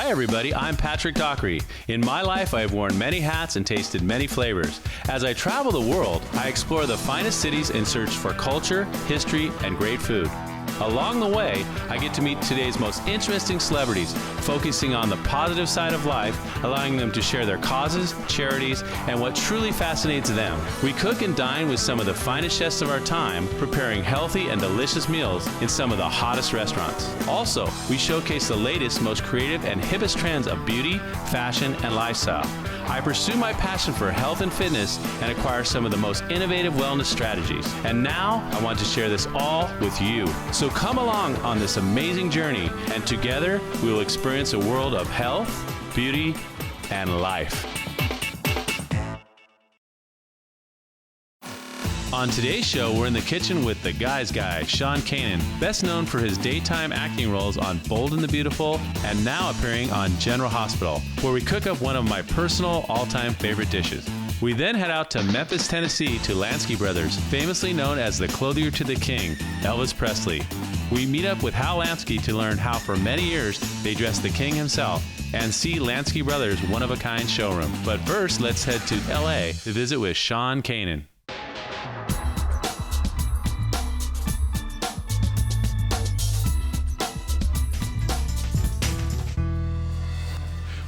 Hi everybody, I'm Patrick Dockery. In my life, I have worn many hats and tasted many flavors. As I travel the world, I explore the finest cities in search for culture, history, and great food. Along the way, I get to meet today's most interesting celebrities, focusing on the positive side of life, allowing them to share their causes, charities, and what truly fascinates them. We cook and dine with some of the finest chefs of our time, preparing healthy and delicious meals in some of the hottest restaurants. Also, we showcase the latest, most creative, and hippest trends of beauty, fashion, and lifestyle. I pursue my passion for health and fitness and acquire some of the most innovative wellness strategies. And now, I want to share this all with you. So come along on this amazing journey, and together we will experience a world of health, beauty, and life. On today's show, we're in the kitchen with the guy's guy, Sean Kanan, best known for his daytime acting roles on Bold and the Beautiful and now appearing on General Hospital, where we cook up one of my personal all-time favorite dishes. We then head out to Memphis, Tennessee to Lansky Brothers, famously known as the Clothier to the King, Elvis Presley. We meet up with Hal Lansky to learn how for many years they dressed the king himself and see Lansky Brothers' one-of-a-kind showroom. But first, let's head to LA to visit with Sean Kanan.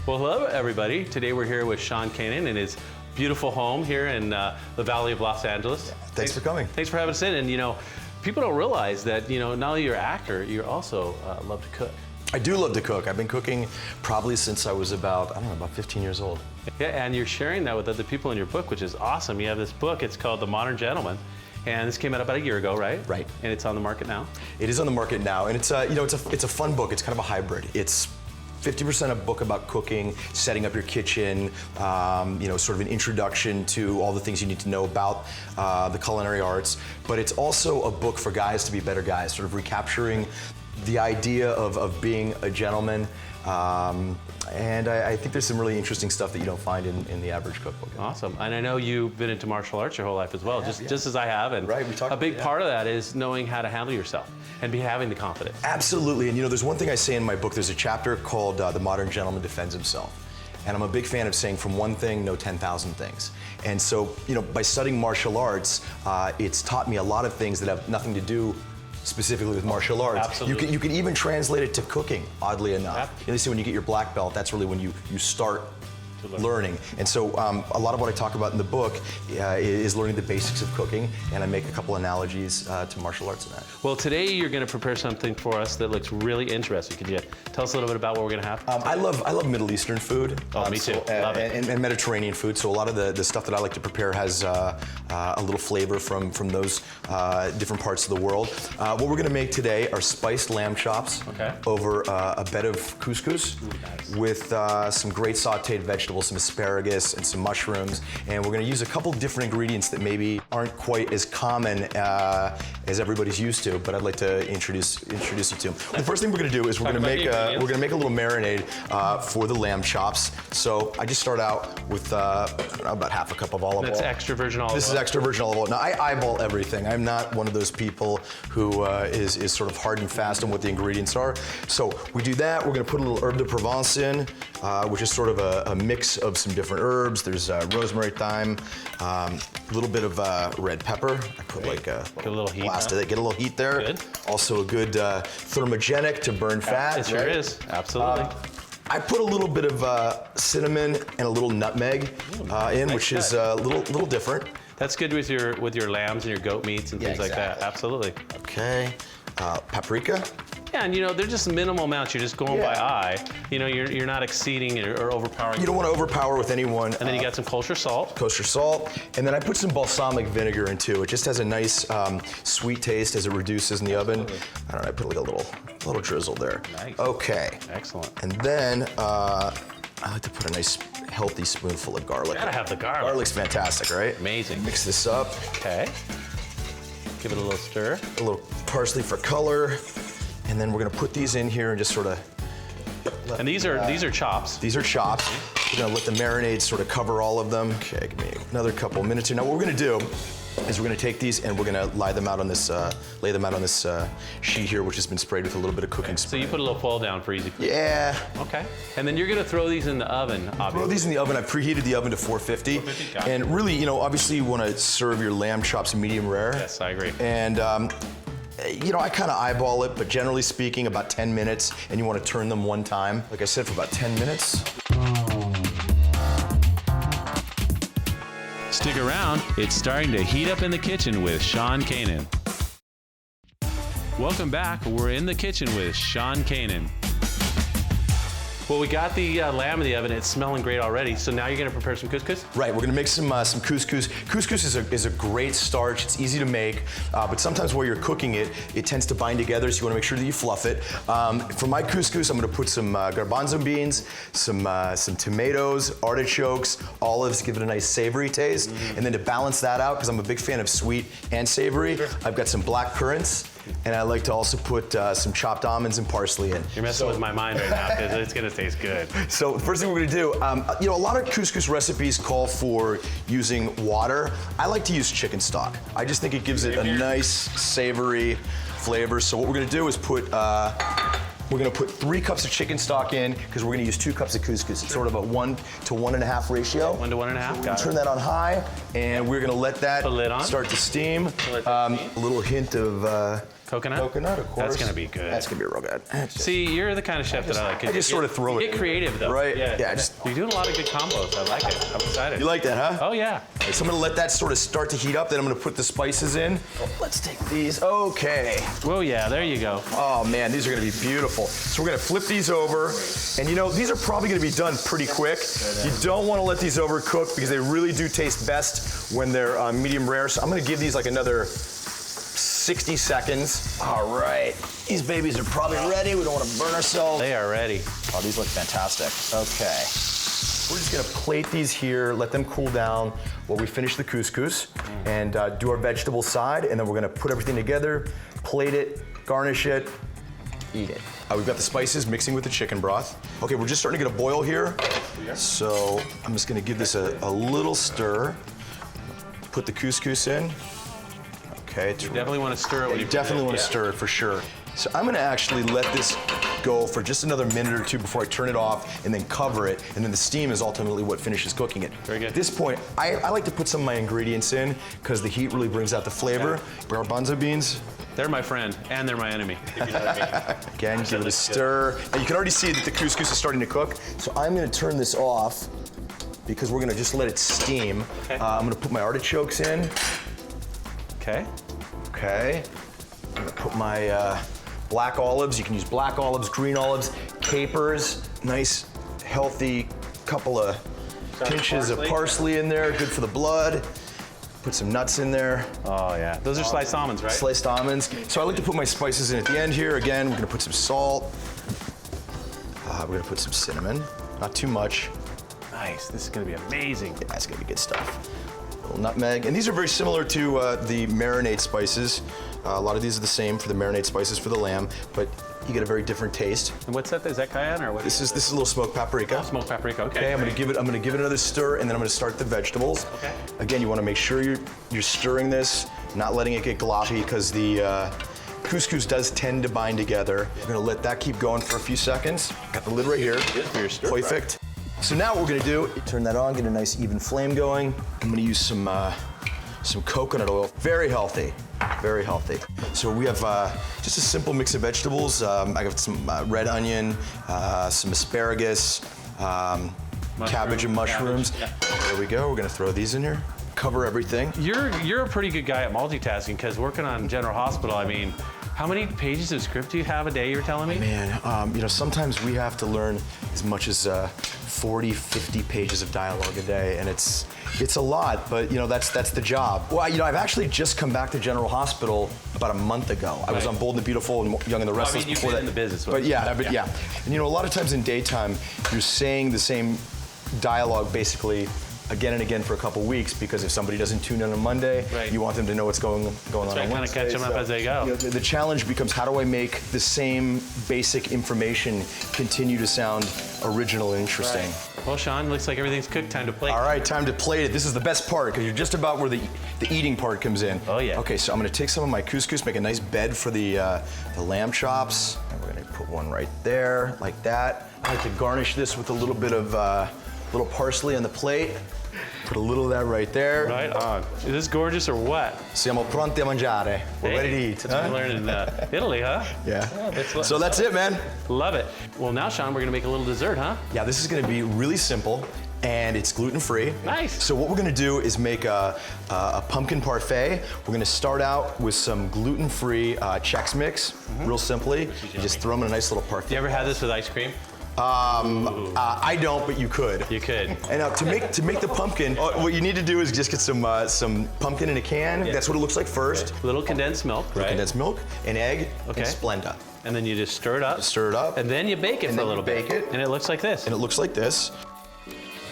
Well, hello, everybody. Today we're here with Sean Kanan in his beautiful home here in the Valley of Los Angeles. Thanks for coming. Thanks for having us in. And, you know, people don't realize that, you know, not only you're an actor, you also love to cook. I do love to cook. I've been cooking probably since I was about 15 years old. Yeah, and you're sharing that with other people in your book, which is awesome. You have this book, it's called The Modern Gentleman. And this came out about a year ago, right? Right. And it's on the market now? It is on the market now, and it's a fun book. It's kind of a hybrid. It's 50% a book about cooking, setting up your kitchen, sort of an introduction to all the things you need to know about the culinary arts. But it's also a book for guys to be better guys, sort of recapturing the idea of being a gentleman. And I think there's some really interesting stuff that you don't find in the average cookbook. Awesome. And I know you've been into martial arts your whole life as well, just as I have. And right, we talked a big about, part of that is knowing how to handle yourself and having the confidence. Absolutely. And there's one thing I say in my book. There's a chapter called The Modern Gentleman Defends Himself. And I'm a big fan of saying from one thing, know 10,000 things. And so, by studying martial arts, it's taught me a lot of things that have nothing to do specifically with martial arts. Absolutely. You can even translate it to cooking, oddly enough. They say when you get your black belt, that's really when you start learning. And so a lot of what I talk about in the book is learning the basics of cooking, and I make a couple analogies to martial arts in that. Well, today you're going to prepare something for us that looks really interesting. Could you tell us a little bit about what we're going to have? I love Middle Eastern food. Oh, me too. Love it. And Mediterranean food. So a lot of the stuff that I like to prepare has a little flavor from those different parts of the world. What we're going to make today are spiced lamb chops over a bed of couscous. Ooh, nice. With some great sauteed vegetables, some asparagus and some mushrooms. And we're going to use a couple different ingredients that maybe aren't quite as common as everybody's used to, but I'd like to introduce you to them. The first thing we're going to do is we're going to make a little marinade for the lamb chops. So I just start out with about half a cup of olive oil. That's extra virgin olive oil. This is extra virgin olive oil. Now I eyeball everything. I'm not one of those people who is sort of hard and fast on what the ingredients are. So we do that. We're going to put a little herb de Provence in, which is sort of a mix of some different herbs. There's rosemary, thyme, a little bit of red pepper. I put like a little heat blast of it. Get a little heat there. Good. Also a good thermogenic to burn fat. It sure is. Absolutely. I put a little bit of cinnamon and a little nutmeg in, which is a little different. That's good with your lambs and your goat meats and things like that. Absolutely. Okay. Paprika. Yeah, and they're just minimal amounts. You're just going by eye. You're not exceeding or overpowering. You don't want to overpower with anyone. And then you got some kosher salt. Kosher salt. And then I put some balsamic vinegar in too. It just has a nice sweet taste as it reduces in the oven. I don't know, I put like a little drizzle there. Nice. Okay. Excellent. And then I like to put a nice healthy spoonful of garlic. You gotta have the garlic. Garlic's fantastic, right? Amazing. Mix this up. Okay. Give it a little stir. A little parsley for color. And then we're gonna put these in here and just sort of. And these are chops. These are chops. We're gonna let the marinade sort of cover all of them. Okay, give me another couple minutes here. Now what we're gonna do is we're gonna take these and we're gonna lay them out on this sheet here, which has been sprayed with a little bit of cooking spray. So you put a little foil down for easy cooking. Yeah. Okay. And then you're gonna throw these in the oven, obviously. Throw these in the oven. I've preheated the oven to 450. 450, got it. And really, you know, obviously you wanna serve your lamb chops medium rare. Yes, I agree. And you know, I kind of eyeball it, but generally speaking, about 10 minutes, and you want to turn them one time. Like I said, for about 10 minutes. Stick around, it's starting to heat up in the kitchen with Sean Kanan. Welcome back, we're in the kitchen with Sean Kanan. Well, we got the lamb in the oven. It's smelling great already. So now you're gonna prepare some couscous? Right, we're gonna make some couscous. Couscous is a great starch. It's easy to make, but sometimes while you're cooking it, it tends to bind together, so you wanna make sure that you fluff it. For my couscous, I'm gonna put some garbanzo beans, some tomatoes, artichokes, olives, give it a nice savory taste. And then to balance that out, because I'm a big fan of sweet and savory, I've got some black currants, and I like to also put some chopped almonds and parsley in. You're messing with my mind right now, because it's gonna taste good. So the first thing we're gonna do, you know, a lot of couscous recipes call for using water. I like to use chicken stock. I just think it gives it a nice savory flavor. So what we're gonna do is we're gonna put 3 cups of chicken stock in, because we're gonna use 2 cups of couscous. It's sort of a 1 to 1.5 ratio. 1 to 1.5, got it. Turn that on high, and we're gonna let that Put the lid on. start to steam. A little hint of Coconut? coconut, of course. That's gonna be good. That's gonna be real good. See, you're the kind of chef that I like. I just sort of throw it Get in. creative though. Right, Yeah. You're doing a lot of good combos. I like it. I'm excited. You like that, huh? Oh yeah. So I'm gonna let that sort of start to heat up, then I'm gonna put the spices in. Let's take these, okay. Whoa, yeah, there you go. Oh man, these are gonna be beautiful. So we're gonna flip these over, and you know, these are probably gonna be done pretty quick. You don't wanna let these overcook, because they really do taste best when they're medium rare. So I'm gonna give these like another 60 seconds. All right, these babies are probably ready. We don't wanna burn ourselves. They are ready. Oh, these look fantastic. Okay. We're just gonna plate these here, let them cool down while we finish the couscous, and do our vegetable side, and then we're gonna put everything together, plate it, garnish it, eat it. We've got the spices mixing with the chicken broth. Okay, we're just starting to get a boil here, so I'm just gonna give this a little stir. Put the couscous in. Okay, You definitely want to stir it when you put it in. definitely want to stir it for sure. So I'm gonna actually let this go for just another minute or two before I turn it off, and then cover it, and then the steam is ultimately what finishes cooking it. Very good. At this point, I like to put some of my ingredients in, because the heat really brings out the flavor. Garbanzo beans. They're my friend, and they're my enemy. If you know what I mean. Again, give it a stir. Now you can already see that the couscous is starting to cook, so I'm gonna turn this off, because we're gonna just let it steam. Okay. I'm gonna put my artichokes in. Okay. Okay. I'm gonna put my black olives. You can use black olives, green olives, capers, nice, healthy couple of pinches of parsley in there, good for the blood. Put some nuts in there. Oh yeah. Those are sliced almonds, right? Sliced almonds. So I like to put my spices in at the end here. Again, we're gonna put some salt. We're gonna put some cinnamon, not too much. Nice. This is gonna be amazing. Yeah, it's gonna be good stuff. A little nutmeg, and these are very similar to the marinade spices. A lot of these are the same for the marinade spices for the lamb, but you get a very different taste. And what's that? Is that cayenne or what? This is a little smoked paprika. Smoked paprika. Okay. Okay, I'm gonna give it another stir, and then I'm gonna start the vegetables. Okay. Again, you wanna make sure you're stirring this, not letting it get gloppy, because the couscous does tend to bind together. We're gonna let that keep going for a few seconds. Got the lid right here. Good for your stir fry. Perfect. So now what we're gonna do, turn that on, get a nice even flame going. I'm gonna use some coconut oil. Very healthy, very healthy. So we have just a simple mix of vegetables. I got some red onion, some asparagus, cabbage and mushrooms. Cabbage, There we go, we're gonna throw these in here. Cover everything. You're a pretty good guy at multitasking, because working on General Hospital, I mean, how many pages of script do you have a day, you're telling me? Man, you know, sometimes we have to learn as much as 40, 50 pages of dialogue a day, and it's a lot, but you know, that's the job. Well, you know, I've actually just come back to General Hospital about a month ago. I was on Bold and the Beautiful and Young and the Restless you've before been that. in the business. But yeah. And you know, a lot of times in daytime, you're saying the same dialogue basically again and again for a couple weeks, because if somebody doesn't tune in on Monday, Right. you want them to know what's going on on Right, kind of Wednesday. catch them up as they go. You know, the challenge becomes, how do I make the same basic information continue to sound original and interesting? Right. Well, Sean, looks like everything's cooked. Time to plate. All right, time to plate it. This is the best part, because you're just about where the eating part comes in. Oh, yeah. Okay, so I'm gonna take some of my couscous, make a nice bed for the lamb chops, and we're gonna put one right there, like that. I like to garnish this with a little bit of little parsley on the plate. Put a little of that right there. Right on. Is this gorgeous or what? Siamo pronti a mangiare. We're ready to eat. That's what we learned in Italy, huh? Yeah. That's So that's it, man. Love it. Well, now, Sean, we're gonna make a little dessert, huh? Yeah, this is gonna be really simple, and it's gluten-free. Nice. So what we're gonna do is make a pumpkin parfait. We're gonna start out with some gluten-free Chex Mix, real simply. You just throw them in a nice little parfait. You ever had this with ice cream? I don't, but you could. You could. And to make the pumpkin, what you need to do is just get some pumpkin in a can. Yeah. That's what it looks like first. Little condensed milk, right? Condensed milk, an egg, Okay. and Splenda. And then you just stir it up. Stir it up. And then you bake it And for a then little you bit. bake it. And it looks like this. And it looks like this.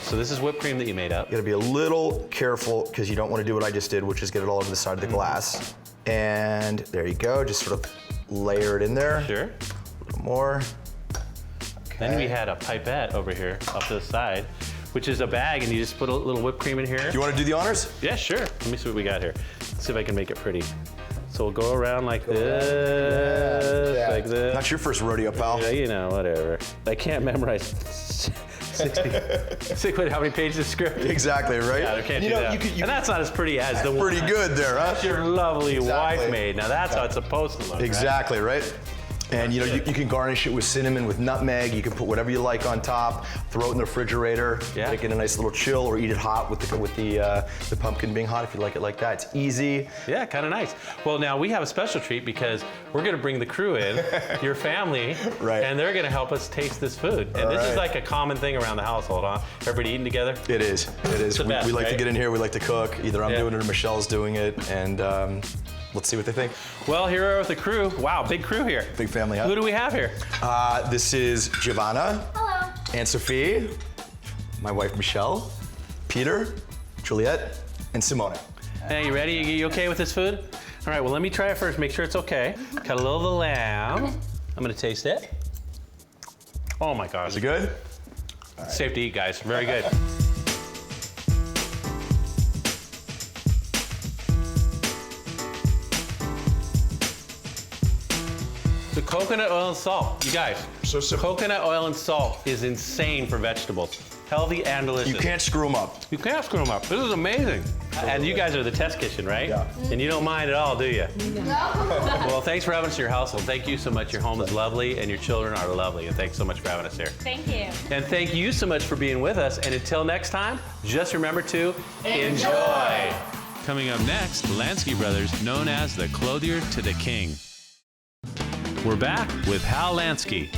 So this is whipped cream that you made up. You gotta be a little careful, because you don't want to do what I just did, which is get it all over the side of the glass. And there you go, just sort of layer it in there. Sure. A little more. Then we had a pipette over here up to the side, which is a bag, and you just put a little whipped cream in here. Do you want to do the honors? Yeah, sure. Let me see what we got here. Let's see if I can make it pretty. So we'll go around like this, like this. Not your first rodeo, pal. Yeah, you know, whatever. I can't memorize 60. How many pages of script? Exactly, right? Yeah, I can't do that. You and that's not as pretty as the one pretty good there, huh? your lovely Exactly. wife made. Now that's how it's supposed to look. Exactly, right? And you know, you can garnish it with cinnamon, with nutmeg. You can put whatever you like on top. Throw it in the refrigerator. Yeah. Let it get a nice little chill, or eat it hot with the pumpkin being hot if you like it like that. It's easy. Yeah, kind of nice. Well, now we have a special treat, because we're going to bring the crew in, your family, Right. and they're going to help us taste this food. And this is right. like a common thing around the household, huh? Everybody eating together? It is. It is. the best, we like to right? get in here. We like to cook. Either I'm Yeah. doing it or Michelle's doing it, and let's see what they think. Well, here we are with the crew. Wow, big crew here. Big family, huh? Who do we have here? This is Giovanna. Hello. Aunt Sophie, my wife Michelle, Peter, Juliet, and Simone. Hey, you ready? You okay with this food? All right, well, let me try it first, make sure it's okay. Cut a little of the lamb. I'm gonna taste it. Oh my gosh. Is it good? It's safe to eat, guys. Very good. The coconut oil and salt, you guys. So simple. Coconut oil and salt is insane for vegetables. Healthy and delicious. You can't screw them up. You can't screw them up. This is amazing. And you guys are the test kitchen, right? Yeah. And you don't mind at all, do you? No. Well, thanks for having us to your household. Thank you so much. Your home is lovely, and your children are lovely. And thanks so much for having us here. Thank you. And thank you so much for being with us. And until next time, just remember to enjoy. Coming up next, Lansky Brothers, known as the Clothier to the King. We're back with Hal Lansky.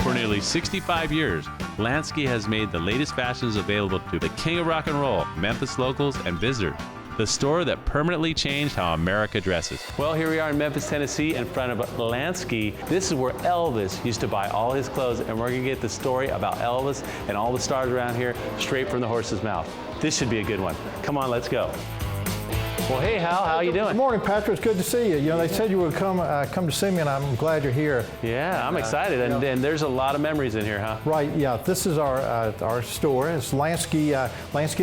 For nearly 65 years, Lansky has made the latest fashions available to the king of rock and roll, Memphis locals and visitors. The store that permanently changed how America dresses. Well, here we are in Memphis, Tennessee, in front of Lansky. This is where Elvis used to buy all his clothes, and we're gonna get the story about Elvis and all the stars around here straight from the horse's mouth. This should be a good one. Come on, let's go. Well, hey, Hal, how you doing? Good morning, Patrick. It's good to see you. You know, they said you would come to see me, and I'm glad you're here. Yeah, I'm excited, and there's a lot of memories in here, huh? Right, yeah. This is our store. It's Lansky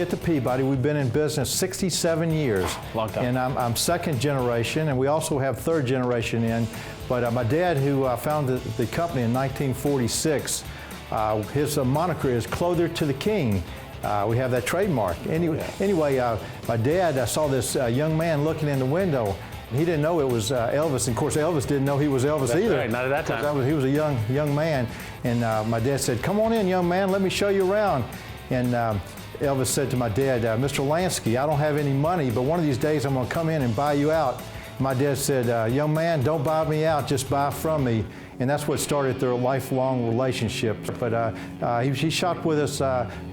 at the Peabody. We've been in business 67 years. Long time. And I'm second generation, and we also have third generation in. But my dad, who founded the company in 1946, his moniker is Clothier to the King. We have that trademark. Anyway, my dad saw this young man looking in the window. He didn't know it was Elvis, and of course Elvis didn't know he was Elvis That's either. right, not at that time. He was a young man, and my dad said, "Come on in, young man. Let me show you around." And Elvis said to my dad, "Mr. Lansky, I don't have any money, but one of these days I'm going to come in and buy you out." my dad said, young man, don't buy me out, just buy from me. And that's what started their lifelong relationship. But he shopped with us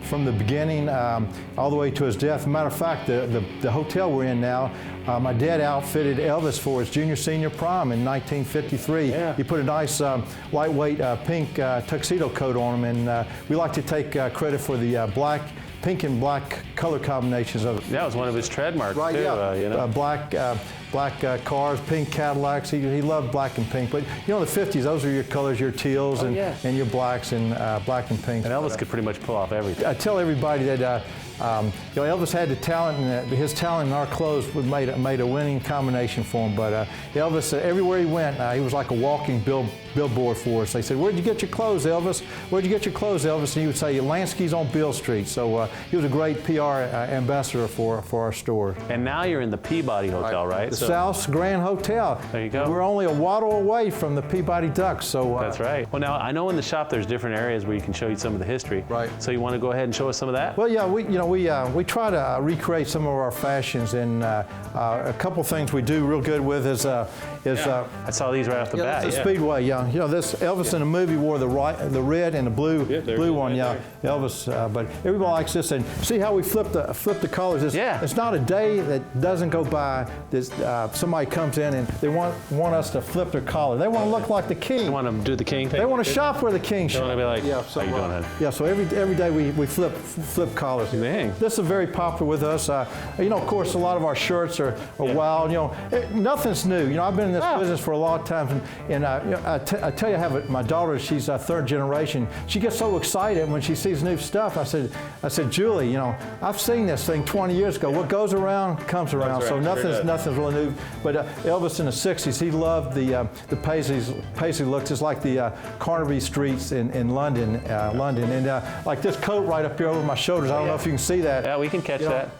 from the beginning all the way to his death. As a matter of fact, the hotel we're in now, my dad outfitted Elvis for his junior-senior prom in 1953. Yeah. He put a nice lightweight pink tuxedo coat on him, and we like to take credit for the pink and black color combinations of it. That was one of his trademarks, right, too. Yeah. You know? Black cars, pink Cadillacs. He loved black and pink. But you know, the 50s, those are your colors, your teals and your blacks and black and pink. And Elvis could pretty much pull off everything. I tell everybody that you know, Elvis had the talent, and his talent in our clothes made a winning combination for him. But Elvis, everywhere he went, he was like a walking billboard for us. They said, "Where'd you get your clothes, Elvis? Where'd you get your clothes, Elvis?" And he would say, "Lansky's on Beale Street." So he was a great PR ambassador for our store. And now you're in the Peabody Hotel, right? The South's Grand Hotel. There you go. We're only a waddle away from the Peabody Ducks. So That's right. Well, now I know in the shop there's different areas where you can show you some of the history. Right. So you want to go ahead and show us some of that? Well, yeah, we try to recreate some of our fashions, and a couple things we do real good with is I saw these right off the bat. that's a Speedway. Yeah, you know, this Elvis in the movie wore the red and the blue one. Right Yeah, there. Elvis. But everybody likes this, and see how we flip the colors. It's not a day that doesn't go by that somebody comes in and they want us to flip their collar. They want to look like the king. You want to do the king thing? They want to shop where the king They want to shops. be like, how you doing, honey? Yeah, so every day we flip collars. Dang. This is very popular with us. You know, of course, a lot of our shirts are wild. You know, nothing's new. You know, I've been in this business for a long time, and you know, I tell you, I have my daughter. She's third generation. She gets so excited when she sees new stuff. I said, Julie, you know, I've seen this thing 20 years ago. What goes around comes around. Right. So nothing's really new. But Elvis in the '60s, he loved the paisley looks. It's like the Carnaby streets in London, and like this coat right up here over my shoulders. I don't know if you can see that. Yeah, we can catch that.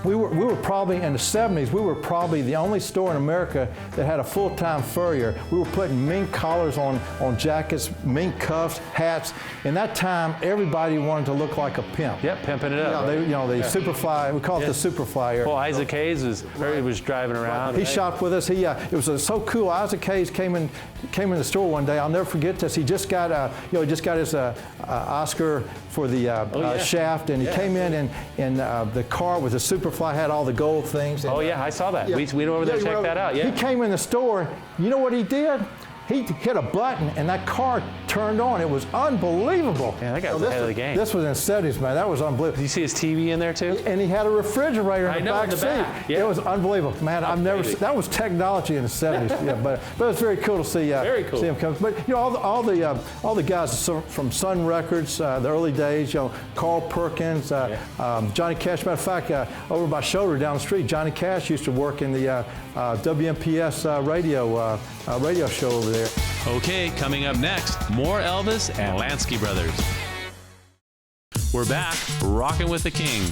We were probably in the '70s. We were probably the only store in America that had a full-time furrier. We were putting mink collars on jackets, mink cuffs, hats. In that time, everybody wanted to look like a pimp. Yep, pimping it up. Yeah, the Superfly. We call it the Superfly era. Well, Isaac Hayes was driving around. He shopped with us. It was so cool. Isaac Hayes came in the store one day. I'll never forget this. He just got his Oscar for the Shaft, and he came in and the car with the Superfly had all the gold things. And, Oh yeah, I saw that. We went over there to check that out. Yeah. He came in the store. You know what he did? He hit a button and that car turned on. It was unbelievable. Yeah, that guy was ahead of the game. This was in the '70s, man. That was unbelievable. Did you see his TV in there too? And he had a refrigerator in the back in the seat. back. Yeah. It was unbelievable, man. I've never seen that was technology in the '70s. Yeah, but it was very cool to see. Very cool. See him come. But you know, all the guys from Sun Records, the early days. You know, Carl Perkins, Johnny Cash. Matter of fact, over my shoulder down the street, Johnny Cash used to work in the WMPS radio show over there. Okay, coming up next, more Elvis and Lansky Brothers. We're back, rocking with the king.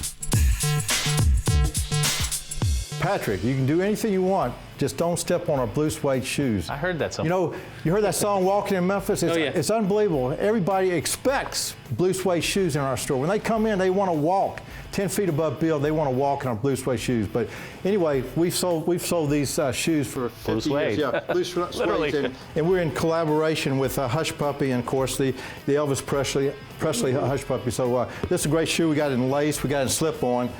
Patrick, you can do anything you want, just don't step on our blue suede shoes. I heard that song. You know, you heard that song Walking in Memphis? It's unbelievable. Everybody expects blue suede shoes in our store. When they come in, they want to walk 10 feet above Bill. They want to walk in our blue suede shoes. But anyway, we've sold these shoes for 50 blue suede. years. Yeah, blue suede. And we're in collaboration with Hush Puppy and, of course, the Elvis Presley Hush Puppy. So this is a great shoe. We got it in lace. We got it in slip-on.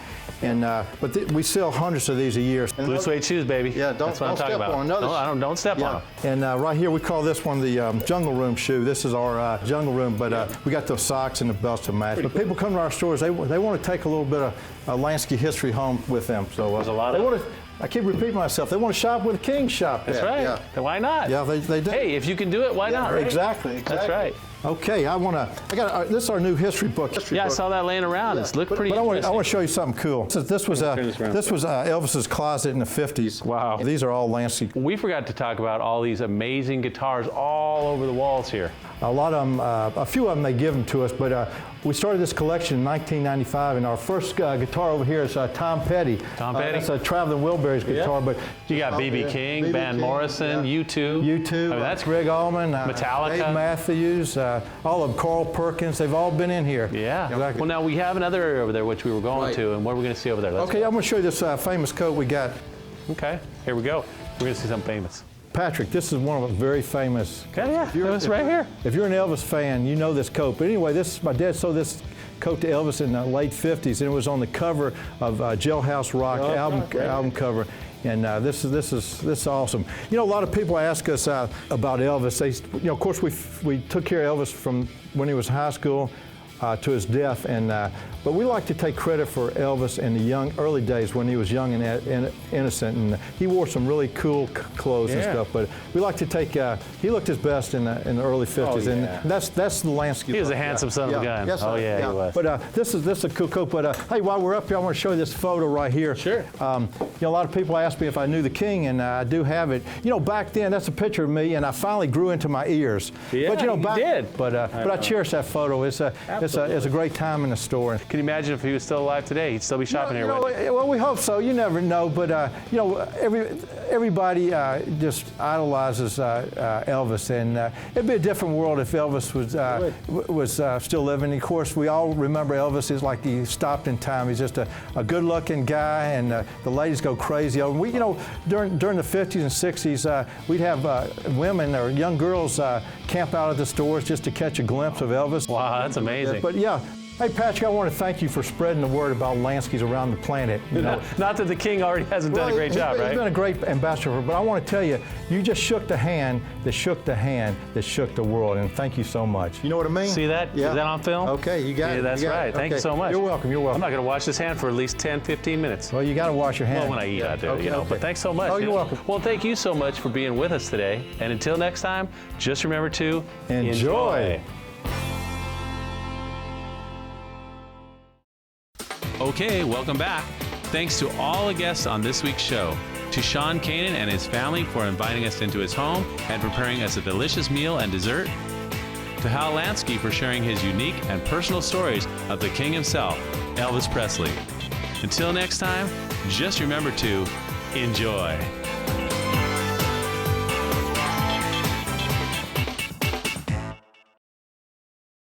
And but we sell hundreds of these a year. Blue suede shoes, baby. Yeah, that's what I'm talking about. Don't step on them. And right here we call this one the Jungle Room shoe. This is our Jungle Room, but we got those socks and the belts to match. But people come to our stores, they want to take a little bit of Lansky history home with them. So there's a lot of. I keep repeating myself. They want to shop where the king shop. That's right. Yeah. Why not? Yeah, they do. Hey, if you can do it, why not? Right? Exactly. That's right. Okay, this is our new history book. I saw that laying around. It's looked pretty interesting. I want to show you something cool. This was Elvis's closet in the 50s. Wow. These are all Lansky. We forgot to talk about all these amazing guitars all over the walls here. A lot of them, a few of them they give them to us, but we started this collection in 1995, and our first guitar over here is Tom Petty. Tom Petty? That's a Traveling Wilburys guitar. But you got B.B. King, Van Morrison, U2. U2. I mean, that's Greg Allman, Metallica. Dave Matthews, all of them, Carl Perkins. They've all been in here. Yeah. Exactly. Well, now we have another area over there which we were going to, and what are we going to see over there? Okay, I'm going to show you this famous coat we got. Okay, here we go. We're going to see something famous. Patrick, this is one of the very famous. Okay, yeah, it was right here. If you're an Elvis fan, you know this coat. But anyway, my dad sold this coat to Elvis in the late 50s, and it was on the cover of Jailhouse Rock album cover. And this is awesome. You know, a lot of people ask us about Elvis. They, you know, of course, we took care of Elvis from when he was in high school to his death, and but we like to take credit for Elvis in the early days when he was young and innocent, and he wore some really cool clothes and stuff. But we like to take he looked his best in the early 50s, and that's the Lansky. He was a handsome son of a gun. Yes, he was. But this is a cool coat. But hey, while we're up here, I want to show you this photo right here. Sure. You know, a lot of people ask me if I knew the King, and I do have it. You know, back then, that's a picture of me, and I finally grew into my ears. Yeah, but you know, you did. But I cherish that photo. It's a great time in the store. Can you imagine if he was still alive today? He'd still be shopping here, wouldn't he? Well, we hope so. You never know. But you know, everybody just idolizes Elvis, and it'd be a different world if Elvis was still living. Of course, we all remember Elvis is like he stopped in time. He's just a good-looking guy, and the ladies go crazy over him. We, you know, during the 50s and 60s, we'd have women or young girls camp out of the stores just to catch a glimpse of Elvis. Wow, that's amazing. But yeah. Hey, Patrick, I want to thank you for spreading the word about Lanskys around the planet. You know. Not that the King already hasn't done a great job, right? He's been a great ambassador, but I want to tell you, you just shook the hand that shook the hand that shook the world, and thank you so much. You know what I mean? See that? Yeah. Is that on film? Okay, you got it. That's right. Thank you so much. You're welcome. You're welcome. I'm not going to wash this hand for at least 10, 15 minutes. Well, you got to wash your hands. Well, when I eat, I do, you know. But thanks so much. Oh, you're welcome. Well, thank you so much for being with us today. And until next time, just remember to enjoy. Okay, welcome back. Thanks to all the guests on this week's show. To Sean Kanan and his family for inviting us into his home and preparing us a delicious meal and dessert. To Hal Lansky for sharing his unique and personal stories of the King himself, Elvis Presley. Until next time, just remember to enjoy.